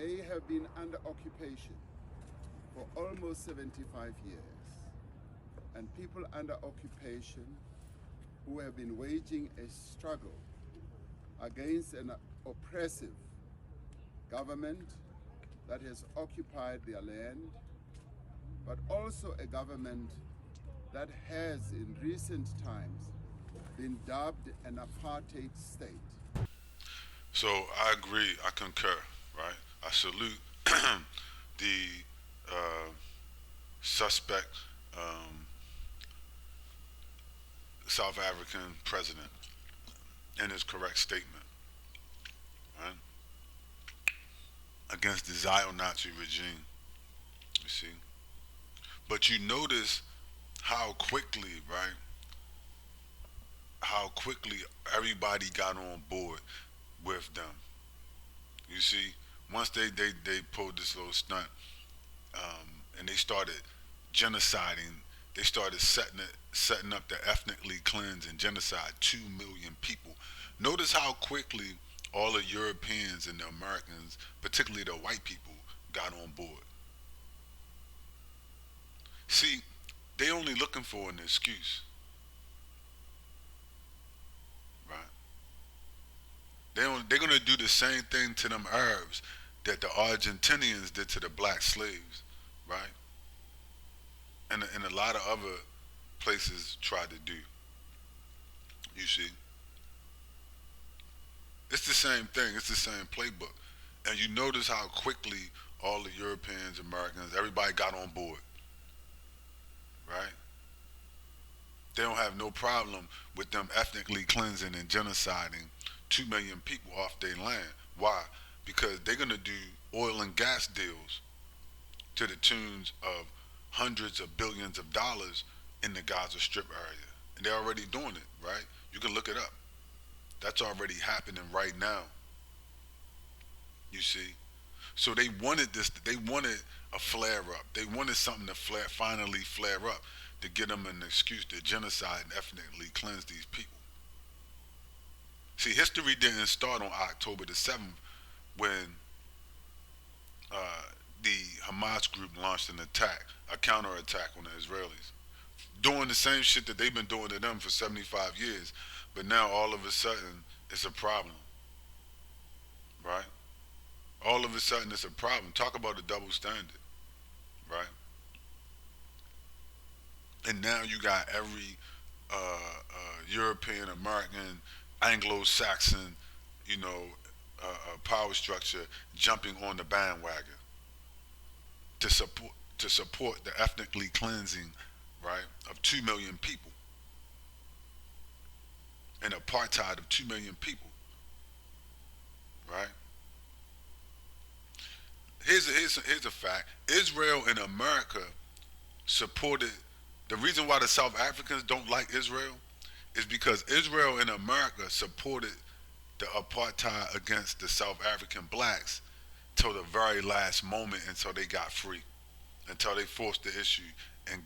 They have been under occupation for almost 75 years. And people under occupation who have been waging a struggle against an oppressive government that has occupied their land, but also a government that has in recent times been dubbed an apartheid state. So I agree. I concur. Right. I salute the suspect um, South African president in his correct statement. Right. Against the Zio-Nazi regime. You see. But you notice how quickly, right? How quickly everybody got on board with them. You see, once they pulled this little stunt, and they started genociding. They started setting up the ethnically cleanse and genocide 2 million people. Notice how quickly all the Europeans and the Americans, particularly the white people, got on board. See, they only looking for an excuse, right? They're gonna do the same thing to them Arabs that the Argentinians did to the black slaves, right? And a lot of other places tried to do. You see, it's the same thing. It's the same playbook. And you notice how quickly all the Europeans, Americans, everybody got on board, right? They don't have no problem with them ethnically cleansing and genociding 2 million people off their land. Why? Because they're gonna do oil and gas deals to the tunes of hundreds of billions of dollars in the Gaza Strip area. And they're already doing it, right? You can look it up. That's already happening right now. You see? So they wanted this, they wanted a flare up. They wanted something to finally flare up to get them an excuse to genocide and ethnically cleanse these people. See, history didn't start on October the 7th when uh, the Hamas group launched an attack, a counterattack on the Israelis, doing the same shit that they've been doing to them for 75 years. But now all of a sudden it's a problem, right? All of a sudden it's a problem. Talk about a double standard, right? And now you got every European, American, Anglo-Saxon, you know, power structure jumping on the bandwagon to support the ethnically cleansing, right, of 2 million people, and apartheid of 2 million people, right? Here's a fact: Israel and America supported. The reason why the South Africans don't like Israel is because Israel and America supported the apartheid against the South African blacks till the very last moment until they got free, until they forced the issue and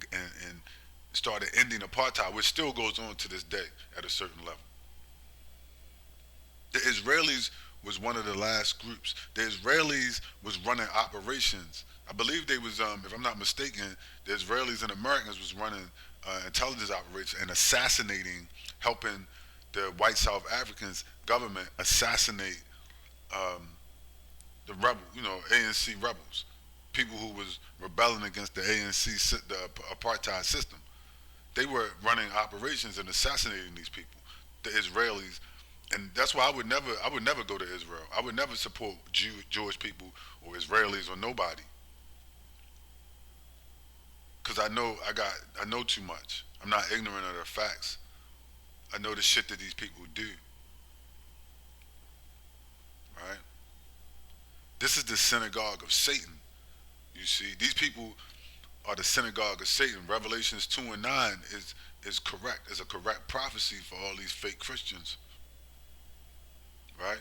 started ending apartheid, which still goes on to this day at a certain level. The Israelis was one of the last groups. The Israelis was running operations. I believe they was, if I'm not mistaken, the Israelis and Americans was running intelligence operations and assassinating, helping the white South Africans government assassinate um, the rebel, you know, ANC rebels, people who was rebelling against the ANC, the apartheid system. They were running operations and assassinating these people, the Israelis, and that's why I would never go to Israel. I would never support Jewish people or Israelis or nobody, because I know too much. I'm not ignorant of the facts. I know the shit that these people do, right? This is the synagogue of Satan. You see, these people are the synagogue of Satan. Revelations 2 and 9 is correct. Is a correct prophecy for all these fake Christians, right?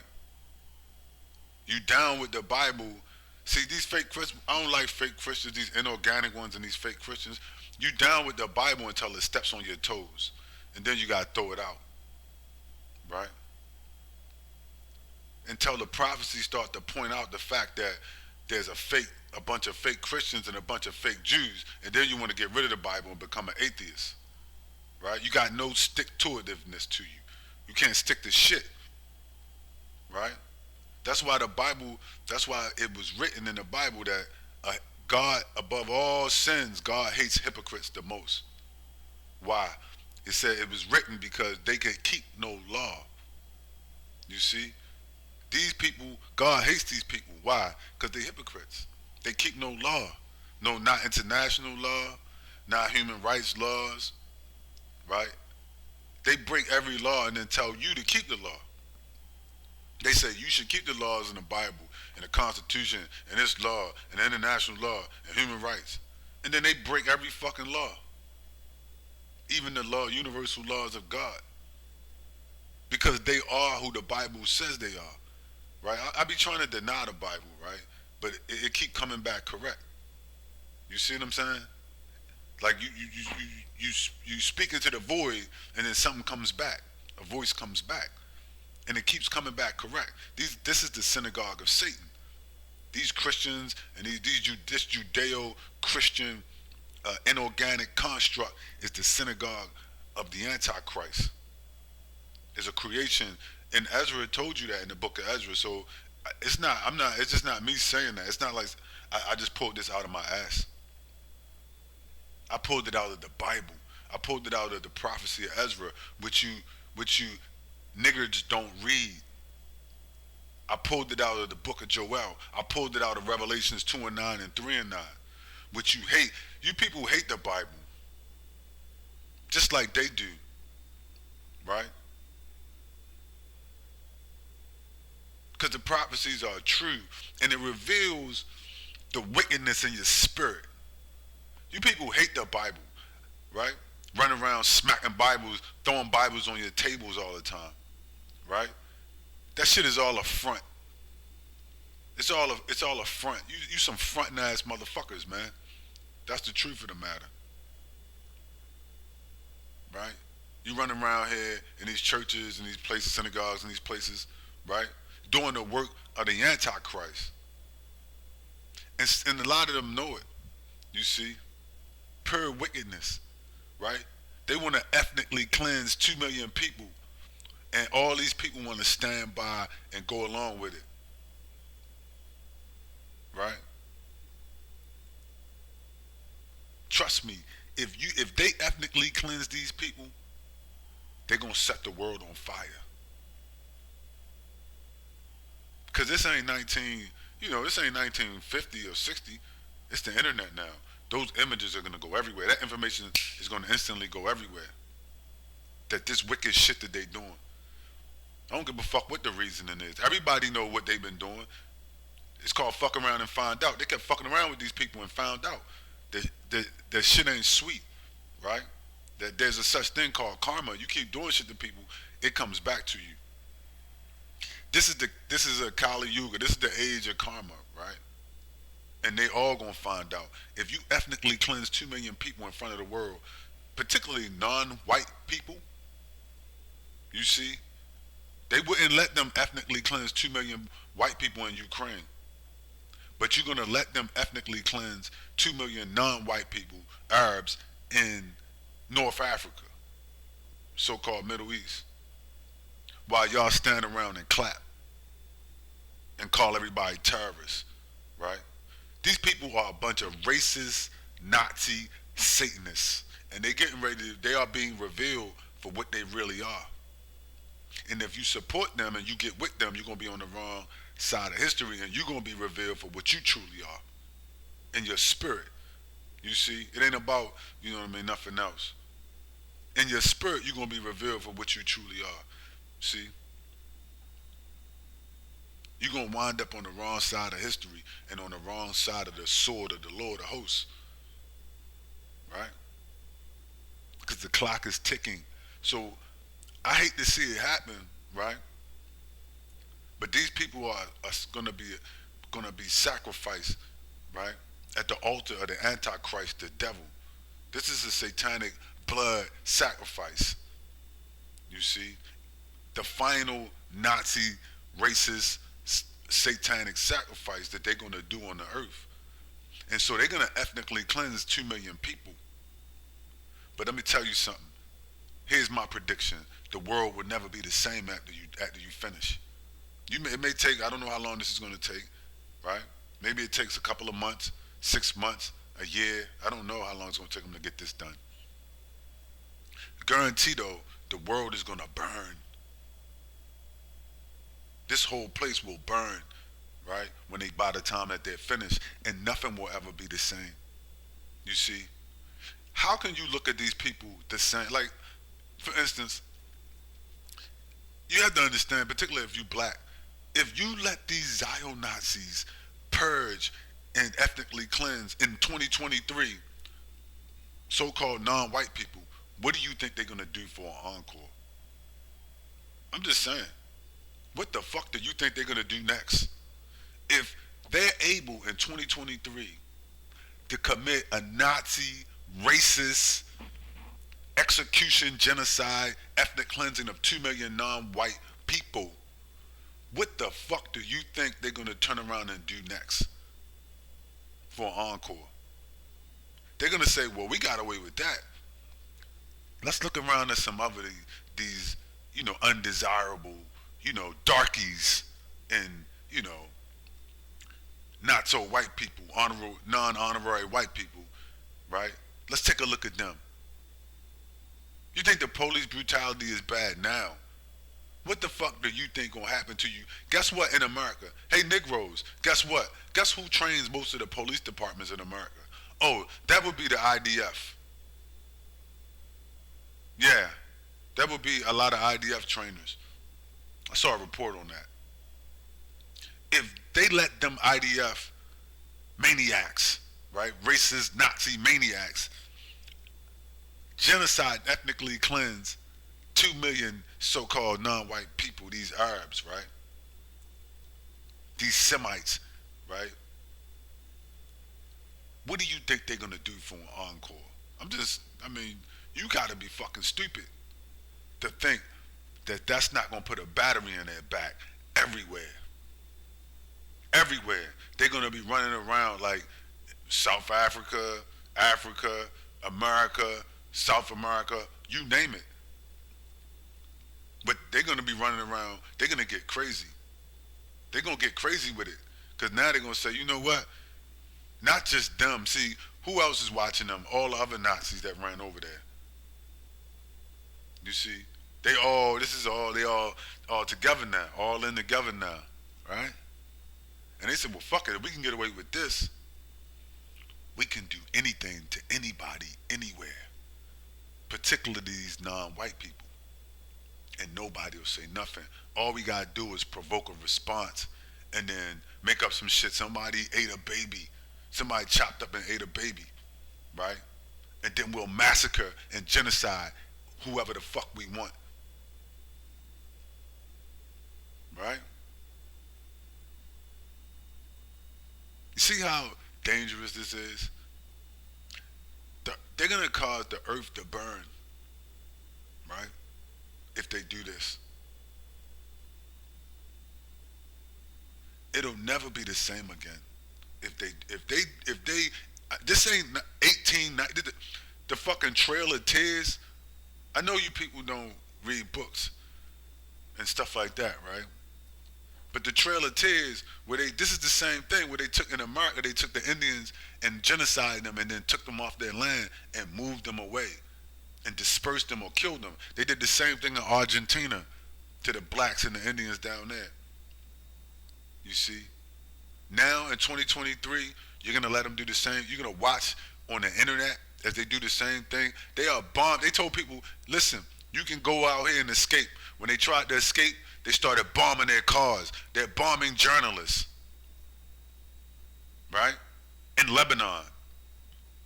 You down with the Bible. See, these fake Christians, I don't like fake Christians, these inorganic ones and these fake Christians. You down with the Bible until it steps on your toes. And then you got to throw it out, right? Until the prophecies start to point out the fact that there's a bunch of fake Christians and a bunch of fake Jews, and then you want to get rid of the Bible and become an atheist, right? You got no stick-to-itiveness to you. You can't stick to shit, right? That's why the Bible. That's why it was written in the Bible that God, above all sins, God hates hypocrites the most. Why? It said it was written because they can keep no law. You see, these people, God hates these people. Why? Because they're hypocrites. They keep no law. No, not international law, not human rights laws, right? They break every law and then tell you to keep the law. They say you should keep the laws in the Bible and the Constitution and this law and international law and human rights. And then they break every fucking law. Even the law, universal laws of God. Because they are who the Bible says they are. Right? I be trying to deny the Bible, right? But it keep coming back correct. You see what I'm saying? Like you speak into the void, and then something comes back. A voice comes back, and it keeps coming back correct. This is the synagogue of Satan. These Christians and this Judeo-Christian inorganic construct is the synagogue of the Antichrist. It's a creation, and Ezra told you that in the book of Ezra. So it's not. I'm not. It's just not me saying that. It's not like I just pulled this out of my ass. I pulled it out of the Bible. I pulled it out of the prophecy of Ezra, which you niggards don't read. I pulled it out of the book of Joel. I pulled it out of Revelations 2:9 and 3:9, which you hate. You people hate the Bible, just like they do, right? Because the prophecies are true, and it reveals the wickedness in your spirit. You people hate the Bible, right? Running around smacking Bibles, throwing Bibles on your tables all the time, right? That shit is all a front. It's all a front. You some frontin' ass motherfuckers, man. That's the truth of the matter, right? You running around here in these churches and these places, synagogues and these places, right? Doing the work of the Antichrist. And a lot of them know it, you see. Pure wickedness, right? They want to ethnically cleanse 2 million people, and all these people want to stand by and go along with it, right? Trust me, if they ethnically cleanse these people, they're gonna set the world on fire. Cause this ain't this ain't 1950 or 60. It's the internet now. Those images are gonna go everywhere. That information is gonna instantly go everywhere. That this wicked shit that they doing. I don't give a fuck what the reasoning is. Everybody know what they've been doing. It's called fuck around and find out. They kept fucking around with these people and found out that shit ain't sweet, right? That there's a such thing called karma. You keep doing shit to people, it comes back to you. This is a Kali Yuga. This is the age of karma, right? And they all gonna find out. If you ethnically cleanse 2 million people in front of the world, particularly non-white people, you see, they wouldn't let them ethnically cleanse 2 million white people in Ukraine. But you're gonna let them ethnically cleanse 2 million non-white people, Arabs, in North Africa, so-called Middle East, while y'all stand around and clap and call everybody terrorists, right? These people are a bunch of racist, Nazi, Satanists, and they are being revealed for what they really are. And if you support them and you get with them, you're gonna be on the wrong side of history, and you're gonna be revealed for what you truly are in your spirit. You see, it ain't about, you know what I mean, nothing else. In your spirit, you're gonna be revealed for what you truly are. See, you're gonna wind up on the wrong side of history and on the wrong side of the sword of the Lord of hosts, right? Because the clock is ticking. So I hate to see it happen, right? But these people are gonna be sacrificed, right, at the altar of the Antichrist, the devil. This is a satanic blood sacrifice. You see, the final Nazi racist satanic sacrifice that they're going to do on the earth. And so they're going to ethnically cleanse 2 million people. But let me tell you something. Here's my prediction. The world will never be the same after you finish. It may take, I don't know how long this is going to take, right? Maybe it takes a couple of months, 6 months, a year. I don't know how long it's going to take them to get this done. Guarantee though, the world is going to burn. This whole place will burn, right? By the time that they're finished, and nothing will ever be the same. You see? How can you look at these people the same? Like, for instance, you have to understand, particularly if you're black, if you let these Zio Nazis purge and ethnically cleanse in 2023, so-called non-white people, what do you think they're gonna do for an encore? I'm just saying. What the fuck do you think they're gonna do next? If they're able in 2023 to commit a Nazi, racist, execution, genocide, ethnic cleansing of 2 million non-white people, what the fuck do you think they're gonna turn around and do next for an encore? They're gonna say, well, we got away with that. Let's look around at some other these undesirable, darkies and, not so white people, non-honorary white people, right? Let's take a look at them. You think the police brutality is bad now? What the fuck do you think gonna happen to you? Guess what in America? Hey, Negroes, guess what? Guess who trains most of the police departments in America? Oh, that would be the IDF. Yeah, that would be a lot of IDF trainers. I saw a report on that. If they let them IDF maniacs, right, racist Nazi maniacs, genocide, ethnically cleanse 2 million so-called non-white people, these Arabs, right, these Semites, right, what do you think they're gonna do for an encore? You gotta be fucking stupid to think that that's not gonna put a battery in their back everywhere. Everywhere. They're gonna be running around like South Africa, Africa, America, South America, you name it. But they're gonna be running around, they're gonna get crazy. They're gonna get crazy with it. Because now they're gonna say, you know what? Not just them. See, who else is watching them? All the other Nazis that ran over there. You see? They all together now, all in together now, right? And they said, well, fuck it, if we can get away with this, we can do anything to anybody, anywhere, particularly these non-white people. And nobody will say nothing. All we gotta do is provoke a response and then make up some shit. Somebody ate a baby. Somebody chopped up and ate a baby, right? And then we'll massacre and genocide whoever the fuck we want. Right? You see how dangerous this is? They're gonna cause the earth to burn, right? If they do this. It'll never be the same again. If they, this ain't 18, the fucking Trail of Tears. I know you people don't read books and stuff like that, right? But the Trail of Tears, this is the same thing where they took in America, they took the Indians and genocided them and then took them off their land and moved them away and dispersed them or killed them. They did the same thing in Argentina to the blacks and the Indians down there. You see? Now in 2023, you're gonna let them do the same. You're gonna watch on the internet as they do the same thing. They are bombed. They told people, listen, you can go out here and escape. When they tried to escape, they started bombing their cars. They're bombing journalists, right? In Lebanon.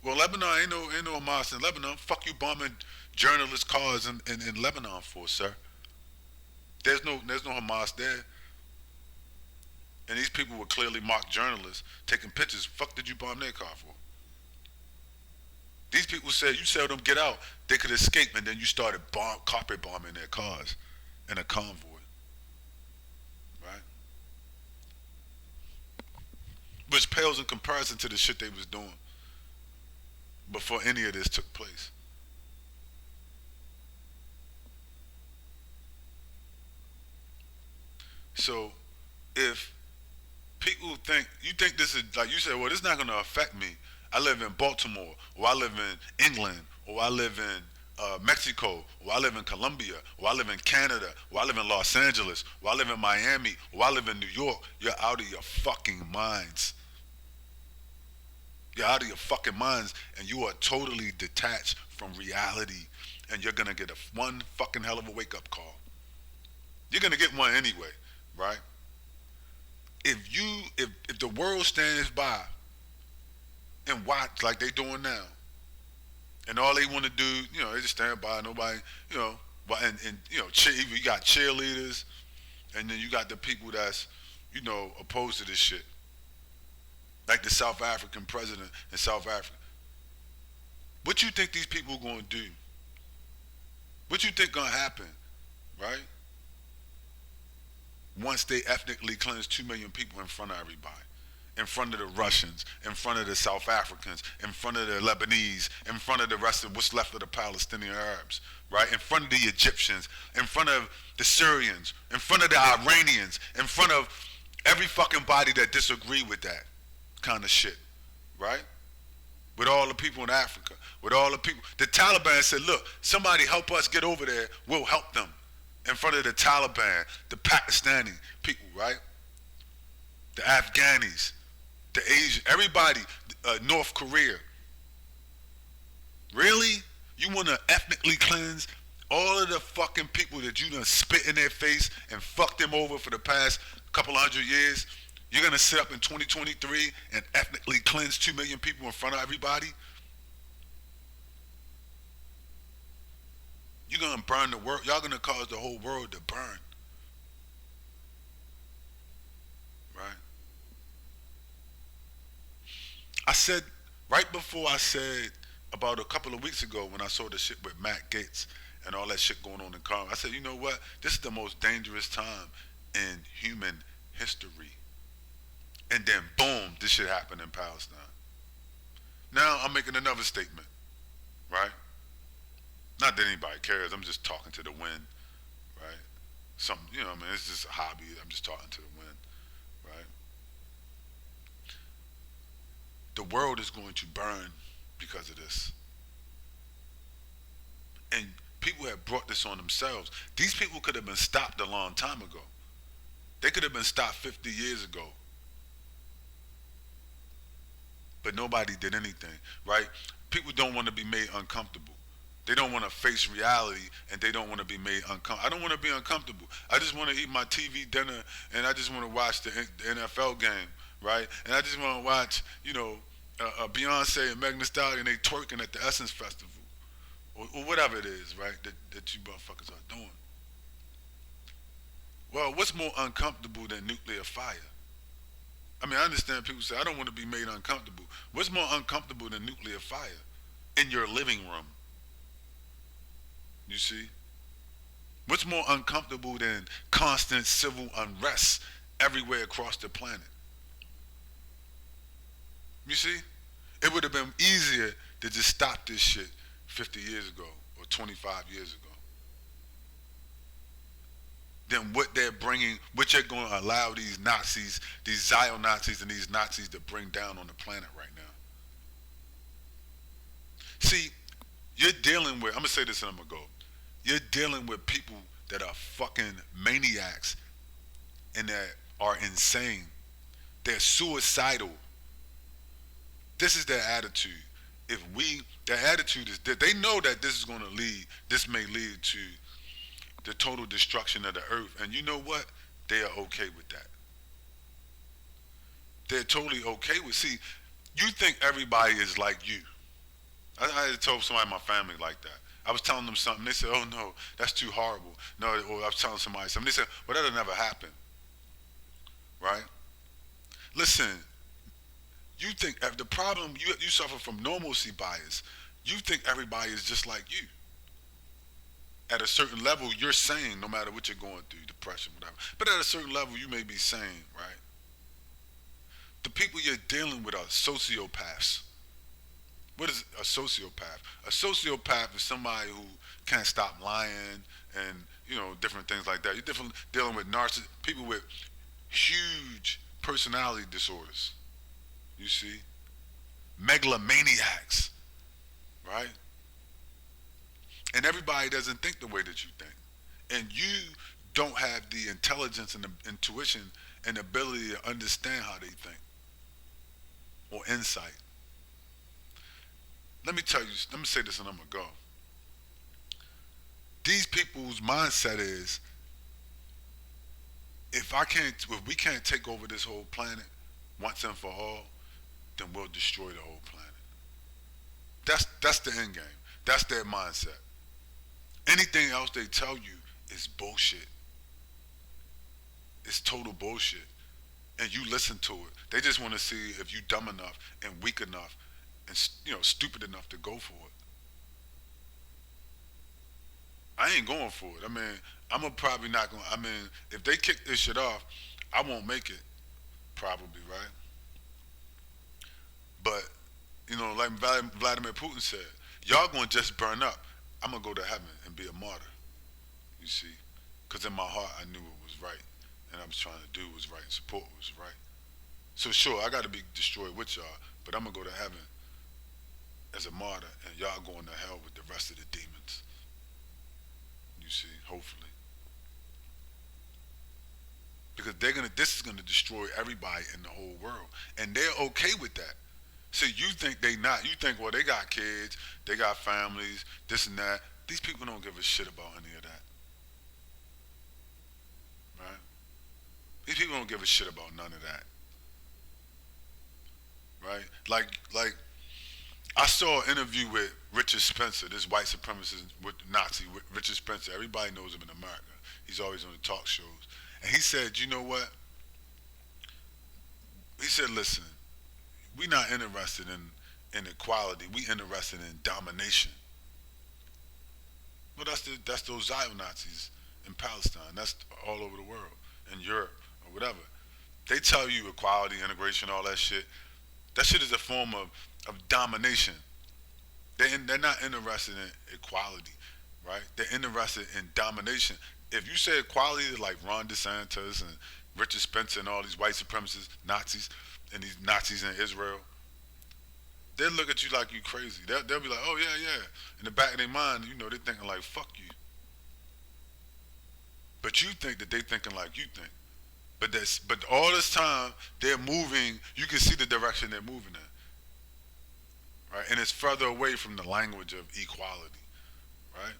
Well, Lebanon ain't no Hamas in Lebanon. Fuck you bombing journalists' cars in Lebanon for, sir. There's no Hamas there. And these people were clearly mock journalists taking pictures. Fuck did you bomb their car for? These people said you tell them get out, they could escape, and then you started carpet bombing their cars in a convoy, right? which pales in comparison to the shit they was doing before any of this took place. So if people think you think this is like you said, well, this is not going to affect me. I live in Baltimore, or I live in England, or I live in Mexico, or I live in Colombia, or I live in Canada, or I live in Los Angeles, or I live in Miami, or I live in New York. You're out of your fucking minds. You're out of your fucking minds, and you are totally detached from reality, and you're gonna get one fucking hell of a wake up call. You're gonna get one anyway, right? If the world stands by and watch like they doing now, and all they want to do, they just stand by. Nobody, you know, and you got cheerleaders, and then you got the people that's, opposed to this shit, like the South African president in South Africa. What you think these people gonna do? What you think gonna happen, right? Once they ethnically cleanse 2 million people in front of everybody, in front of the Russians, in front of the South Africans, in front of the Lebanese, in front of the rest of what's left of the Palestinian Arabs, right? In front of the Egyptians, in front of the Syrians, in front of the Iranians, in front of every fucking body that disagree with that kind of shit, right? With all the people in Africa, with all the people. The Taliban said, look, somebody help us get over there, we'll help them. In front of the Taliban, the Pakistani people, right? The Afghanis, the Asian, everybody, North Korea. Really? You want to ethnically cleanse all of the fucking people that you done spit in their face and fucked them over for the past couple hundred years? You're going to sit up in 2023 and ethnically cleanse 2 million people in front of everybody? You're going to burn the world. Y'all going to cause the whole world to burn. Right? I said, right before I said, about a couple of weeks ago when I saw the shit with Matt Gaetz and all that shit going on in Congress, I said, you know what? This is the most dangerous time in human history. And then, boom, this shit happened in Palestine. Now I'm making another statement, right? Not that anybody cares. I'm just talking to the wind, right? Something, it's just a hobby. I'm just talking to the wind, right? The world is going to burn because of this. And people have brought this on themselves. These people could have been stopped a long time ago. They could have been stopped 50 years ago. But nobody did anything, right? People don't want to be made uncomfortable. They don't want to face reality, and they don't want to be made uncomfortable. I don't want to be uncomfortable. I just want to eat my TV dinner, and I just want to watch the NFL game, right? And I just want to watch, Beyonce and Megan Thee Stallion, they twerking at the Essence Festival, or whatever it is, right, that you motherfuckers are doing. Well, what's more uncomfortable than nuclear fire? I mean, I understand people say, I don't want to be made uncomfortable. What's more uncomfortable than nuclear fire? In your living room. You see? What's more uncomfortable than constant civil unrest everywhere across the planet? You see? It would have been easier to just stop this shit 50 years ago or 25 years ago than what they're bringing, what you're going to allow these Nazis, these Zio-Nazis and these Nazis to bring down on the planet right now. See, you're dealing with, I'm going to say this and I'm going to go. You're dealing with people that are fucking maniacs and that are insane. They're suicidal. This is their attitude. Their attitude is that they know that this may lead to the total destruction of the earth. And you know what? They are okay with that. They're totally okay with, see, you think everybody is like you. I told somebody in my family like that. I was telling them something. They said, oh no, that's too horrible. No, or I was telling somebody something. They said, well, that'll never happen. Right? Listen, you think, the problem, you suffer from normalcy bias. You think everybody is just like you. At a certain level, you're sane no matter what you're going through, depression, whatever. But at a certain level, you may be sane, right? The people you're dealing with a sociopath. What is a sociopath? A sociopath is somebody who can't stop lying and different things like that. You're different dealing with people with huge personality disorders. You see, megalomaniacs, right? And everybody doesn't think the way that you think, and you don't have the intelligence and the intuition and ability to understand how they think or insight. Let me tell you. Let me say this, and I'm gonna go. These people's mindset is, if we can't take over this whole planet once and for all, then we'll destroy the whole planet. That's the end game. That's their mindset. Anything else they tell you is bullshit. It's total bullshit. And you listen to it. They just want to see if you dumb enough and weak enough and stupid enough to go for it. I ain't going for it. I mean, probably not going. I mean, if they kick this shit off, I won't make it. Probably, right? But like Vladimir Putin said, y'all gonna just burn up. I'm gonna go to heaven and be a martyr. You see, because in my heart I knew it was right, and I was trying to do what was right and support what was right. So sure, I got to be destroyed with y'all, but I'm gonna go to heaven as a martyr, and y'all going to hell with the rest of the demons. You see, hopefully, because this is gonna destroy everybody in the whole world, and they're okay with that. See, you think they not. You think, well, they got kids, they got families, this and that. These people don't give a shit about any of that, right? These people don't give a shit about none of that, right? Like I saw an interview with Richard Spencer, this white supremacist with Nazi Richard Spencer. Everybody knows him in America. He's always on the talk shows, and he said, you know what? He said, listen, we're not interested in equality. We interested in domination. Well, that's those Zion Nazis in Palestine. That's all over the world, in Europe or whatever. They tell you equality, integration, all that shit. That shit is a form of domination. They're not interested in equality, right? They're interested in domination. If you say equality to like Ron DeSantis and Richard Spencer and all these white supremacists, Nazis, and these Nazis in Israel, they'll look at you like you crazy. They'll be like, oh yeah, yeah. In the back of their mind, they're thinking like, fuck you. But you think that they thinking like you think. But all this time they're moving. You can see the direction they're moving in, right? And it's further away from the language of equality, right?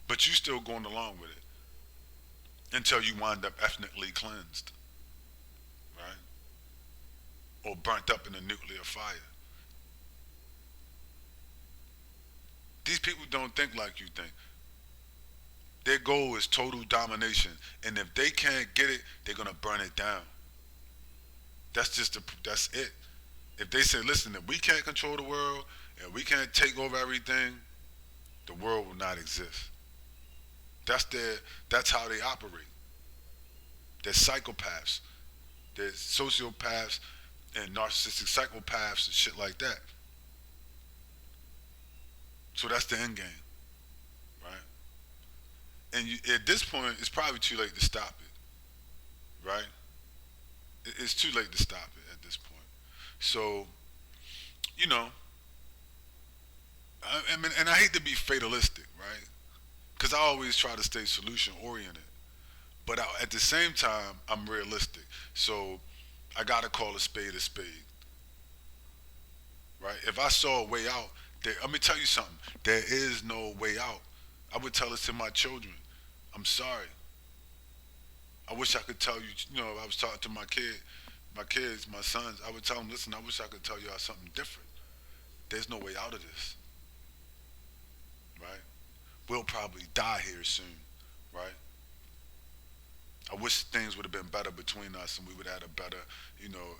But you still going along with it until you wind up ethnically cleansed, right? Or burnt up in a nuclear fire. These people don't think like you think. Their goal is total domination, and if they can't get it, they're gonna burn it down. That's it. If they say, listen, if we can't control the world and we can't take over everything, the world will not exist. That's their. That's how they operate. They're psychopaths. They're sociopaths and narcissistic psychopaths and shit like that. So that's the end game, right? And at this point, it's probably too late to stop it, right? It's too late to stop it at this point. So, you know, I mean, and I hate to be fatalistic, right? Because I always try to stay solution oriented, but at the same time, I'm realistic. So I gotta call a spade, right? If I saw a way out, let me tell you something. There is no way out. I would tell this to my children. I'm sorry. I wish I could tell you. I was talking to my kids, my sons. I would tell them, listen, I wish I could tell y'all something different. There's no way out of this, right? We'll probably die here soon, right? I wish things would have been better between us and we would have had a better,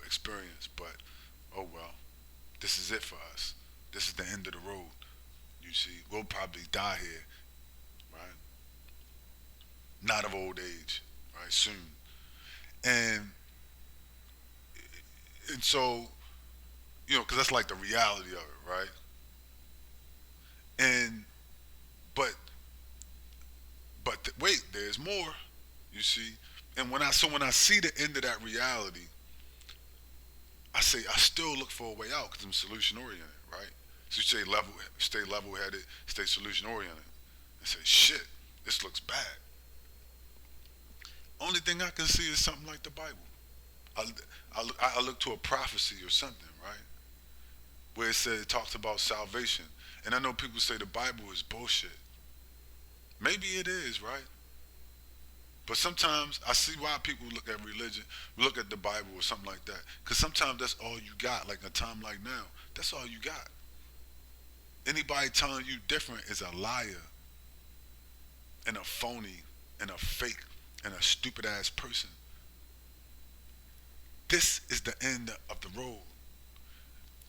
experience. But oh well, this is it for us. This is the end of the road. You see, we'll probably die here, right? Not of old age, right? Soon, and so because that's like the reality of it, right? And but wait, there's more. You see, and when I see the end of that reality, I say I still look for a way out because I'm solution oriented, right? So stay level headed, stay solution oriented, and say, shit, this looks bad. Only thing I can see is something like the Bible. I, I look to a prophecy or something, right? Where it talks about salvation. And I know people say the Bible is bullshit. Maybe it is, right? But sometimes I see why people look at religion, look at the Bible or something like that. Because sometimes that's all you got, like a time like now. That's all you got. Anybody telling you different is a liar and a phony and a fake and a stupid ass person. This is the end of the road.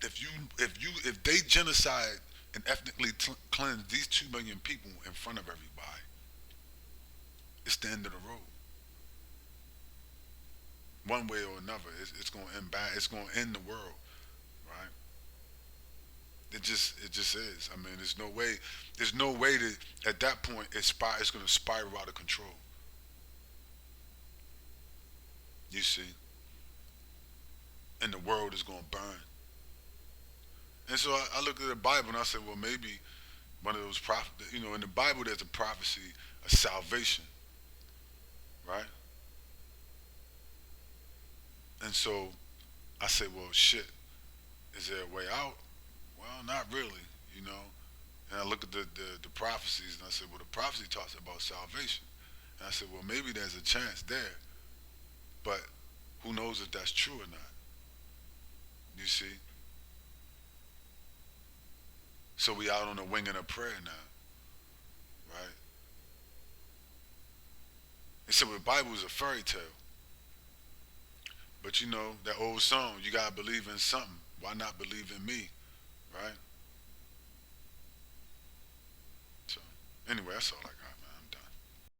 If they genocide and ethnically cleanse these 2 million people in front of everybody, it's the end of the road. One way or another, it's going to end bad. It's going to end the world, right? It just is. I mean, there's no way that at that point it's going to spiral out of control. You see, and the world is going to burn. And so I look at the Bible and I say, well, maybe one of those in the Bible there's a prophecy of salvation, right? And so I say, well, shit, is there a way out? Well, not really, you know. And I look at the prophecies and I said, well, the prophecy talks about salvation. And I said, well, maybe there's a chance there, but who knows if that's true or not? You see? So we out on a wing and a prayer now, right? They said, well, the Bible is a fairy tale. But that old song, you gotta believe in something. Why not believe in me, right? So, anyway, that's all I got, man.